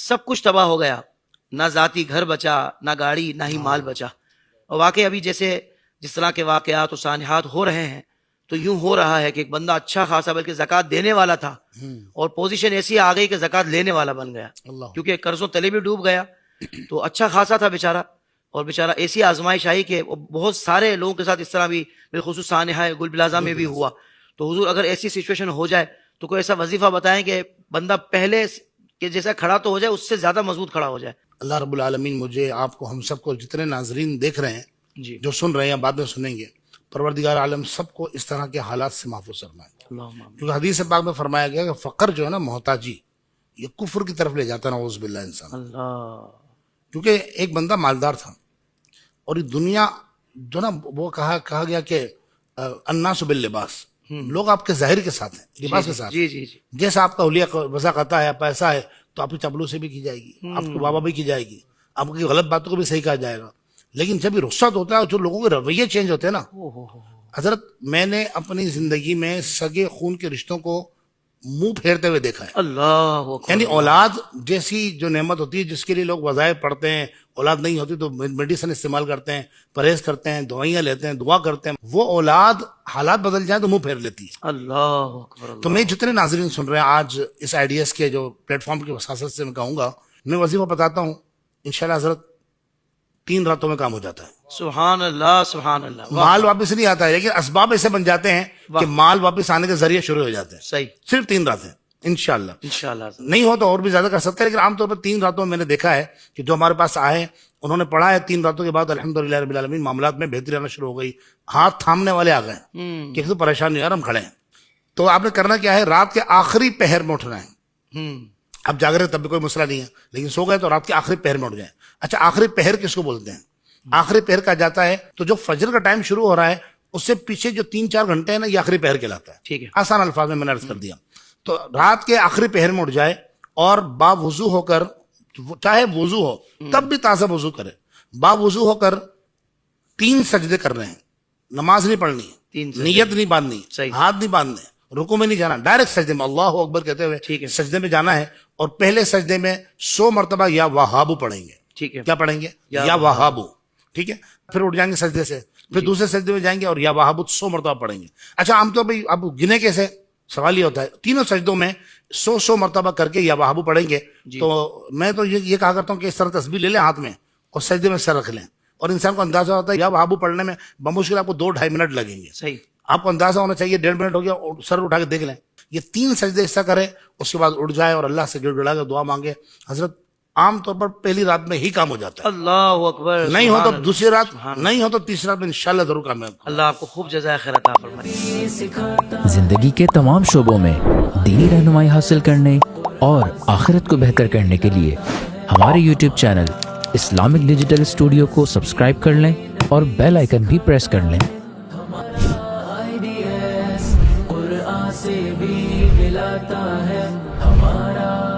سب کچھ تباہ ہو گیا، نہ ذاتی گھر بچا، نہ گاڑی، نہ ہی مال بچا. اور واقعی ابھی جس طرح کے واقعات و سانحات ہو رہے ہیں تو یوں ہو رہا ہے کہ ایک بندہ اچھا خاصا بلکہ زکوٰۃ دینے والا تھا اور پوزیشن ایسی آ گئی کہ زکوٰۃ لینے والا بن گیا، کیونکہ قرضوں تلے بھی ڈوب گیا. تو اچھا خاصا تھا بیچارہ، اور بیچارہ ایسی آزمائش آئی کہ بہت سارے لوگوں کے ساتھ اس طرح بھی بالخصوص سانحہ گل بلازہ میں بھی ہوا. تو حضور اگر ایسی سچویشن ہو جائے تو کوئی ایسا وظیفہ بتائیں کہ بندہ پہلے کہ جیسا کھڑا تو ہو جائے اس سے زیادہ مضبوط کھڑا ہو جائے. اللہ رب العالمین مجھے، آپ کو، ہم سب کو، جتنے ناظرین دیکھ رہے ہیں، جی جو سن رہے ہیں، بعد میں سنیں گے، پروردگار عالم سب کو اس طرح کے حالات سے محفوظ فرمائے. اللہم آمین. کیونکہ حدیث پاک میں فرمایا گیا کہ فقر جو ہے نا، محتاجی، یہ کفر کی طرف لے جاتا ہے، نعوذ باللہ انسان. اللہ. کیونکہ ایک بندہ مالدار تھا اور یہ دنیا جو نا، وہ کہا گیا کہ الناس باللباس، لوگ آپ کے ظاہر کے ساتھ ہیں، لباس کے ساتھ. جی جی جی. جیسا آپ کا حلیہ وضاقتہ ہے، پیسہ ہے، تو آپ کی چپلوں سے بھی کی جائے گی، آپ کے بابا بھی کی جائے گی، آپ کی غلط باتوں کو بھی صحیح کہا جائے گا. لیکن جب یہ رخصت ہوتا ہے اور جو لوگوں کے رویے چینج ہوتے ہیں نا، حضرت میں نے اپنی زندگی میں سگے خون کے رشتوں کو منہ پھیرتے ہوئے دیکھا ہے. اللہ اکبر. یعنی اولاد جیسی جو نعمت ہوتی ہے، جس کے لیے لوگ وظائف پڑھتے ہیں، اولاد نہیں ہوتی تو میڈیسن استعمال کرتے ہیں، پرہیز کرتے ہیں، دوائیاں لیتے ہیں، دعا کرتے ہیں، وہ اولاد حالات بدل جائیں تو منہ پھیر لیتی ہے. اللہ اکبر. تو میں جتنے ناظرین سن رہے ہیں آج اس آئیڈیاز کے جو پلیٹ فارم کی وساطت سے میں کہوں گا، میں وظیفہ بتاتا ہوں، انشاءاللہ حضرت 3 راتوں میں کام ہو جاتا ہے. سبحان اللہ سبحان اللہ. مال واپس نہیں آتا ہے، لیکن اسباب ایسے بن جاتے ہیں کہ مال واپس آنے کے ذریعے شروع ہو جاتے ہیں. صحیح. صرف 3 راتیں انشاءاللہ. انشاءاللہ. نہیں ہو تو اور بھی زیادہ کر سکتے ہیں، لیکن عام طور پر 3 راتوں میں میں نے دیکھا ہے کہ جو ہمارے پاس آئے انہوں نے پڑھا ہے، 3 راتوں کے بعد الحمدللہ رب العالمین معاملات میں بہتری آنا شروع ہو گئی. ہاتھ تھامنے والے آ گئے کہ کسی پریشان نہیں، یار ہم کھڑے ہیں. تو آپ نے کرنا کیا ہے، رات کے آخری پہر میں اٹھنا ہے. اب جاگ رہے تب بھی کوئی مسئلہ نہیں ہے، لیکن سو گئے تو رات کے آخری پہر میں اٹھ جائیں. اچھا، آخری پہر کس کو بولتے ہیں؟ آخری پہر کہا جاتا ہے تو جو فجر کا ٹائم شروع ہو رہا ہے اس سے پیچھے جو 3-4 گھنٹے ہیں نا، یہ آخری پہر کہلاتا ہے. ٹھیک ہے. آسان الفاظ میں نے عرض کر دیا. تو رات کے آخری پہر میں اٹھ جائے اور باوضو ہو کر، چاہے وضو ہو تب بھی تازہ وضو کرے، باوضو ہو کر 3 سجدے کر رہے ہیں. نماز نہیں پڑھنی ہے، نیت نہیں باندھنی، ہاتھ نہیں باندھنے، رکوع میں نہیں جانا، ڈائریکٹ سجدے میں اللہ اکبر کہتے ہوئے سجدے میں جانا ہے. اور پہلے سجدے میں 100 مرتبہ یا وہابو پڑھیں گے. ٹھیک ہے. کیا پڑھیں گے؟ یا وہابو. ٹھیک ہے. پھر اٹھ جائیں گے سجدے سے، پھر دوسرے سجدے میں جائیں گے اور یا وہابو 100 مرتبہ پڑھیں گے. اچھا، عام طور پہ اب گنے کیسے؟ سوال یہ ہوتا ہے، تینوں سجدوں میں 100 مرتبہ کر کے یا وہابو پڑھیں گے. تو میں تو یہ کہا کرتا ہوں کہ اس طرح تسبیح لے لیں ہاتھ میں اور سجدے میں سر رکھ لیں، اور انسان کو اندازہ ہوتا ہے یا وہابو پڑھنے میں بمشکل آپ کو 2-2.5 منٹ لگیں گے. صحیح. آپ کو اندازہ ہونا چاہیے 1.5 منٹ ہو گیا، اور سر اٹھا کے دیکھ لیں. یہ 3 سجدے ایسا کرے، اس کے بعد اٹھ جائے اور اللہ سے گڑ گڑا کے دعا مانگے. حضرت عام طور پر پہلی رات میں ہی کام ہو جاتا ہے. اللہ اکبر. نہیں ہو تو دوسری رات، نہیں ہو تو تیسری رات میں انشاءاللہ ضرور کامیاب. اللہ آپ کو خوب جزائے خیر عطا فرمائے. زندگی کے تمام شعبوں میں دینی رہنمائی حاصل کرنے اور آخرت کو بہتر کرنے کے لیے ہمارے YouTube channel Islamic digital studio کو سبسکرائب کر لیں اور بیل آئیکن بھی پریس کر لیں. قرآن سے بھی ملاتا ہے ہمارا